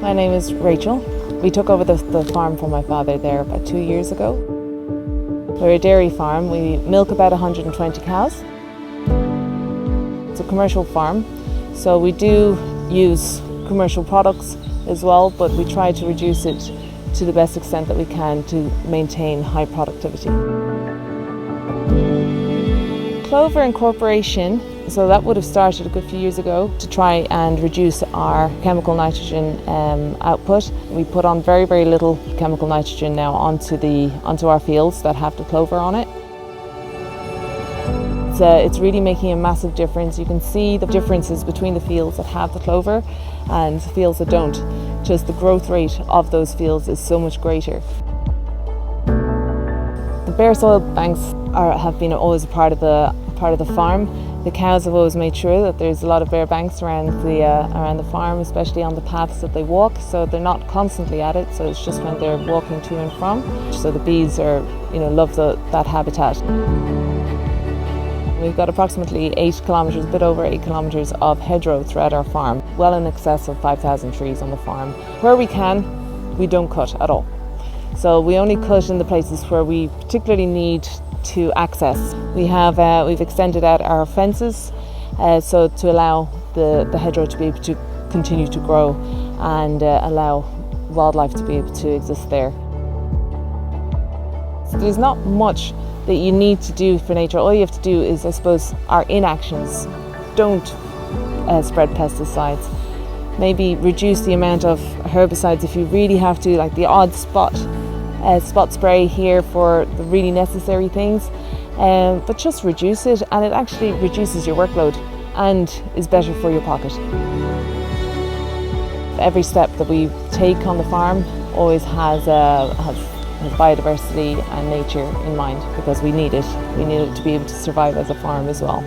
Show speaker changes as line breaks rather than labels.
My name is Rachel. We took over the farm from my father there about 2 years ago. We're a dairy farm. We milk about 120 cows. It's a commercial farm, so we do use commercial products as well, but we try to reduce it to the best extent that we can to maintain high productivity. Clover incorporation, so that would have started a good few years ago to try and reduce our chemical nitrogen output. We put on very, very little chemical nitrogen now onto our fields that have the clover on it. It's really making a massive difference. You can see the differences between the fields that have the clover and the fields that don't. Just the growth rate of those fields is so much greater. The bare soil banks have been always a part of the farm. The cows have always made sure that there's a lot of bare banks around the farm, especially on the paths that they walk, so they're not constantly at it, so it's just when they're walking to and from. So the bees love that habitat. We've got approximately 8 kilometres, a bit over 8 kilometres of hedgerow throughout our farm, well in excess of 5,000 trees on the farm. Where we can, we don't cut at all. So we only cut in the places where we particularly need to access. We've extended out our fences so to allow the hedgerow to be able to continue to grow and allow wildlife to be able to exist there. So there's not much that you need to do for nature. All you have to do is, I suppose, our inactions. Don't spread pesticides. Maybe reduce the amount of herbicides if you really have to, like the odd spot spray here for the really necessary things, but just reduce it, and it actually reduces your workload and is better for your pocket. Every step that we take on the farm always has biodiversity and nature in mind, because we need it. We need it to be able to survive as a farm as well.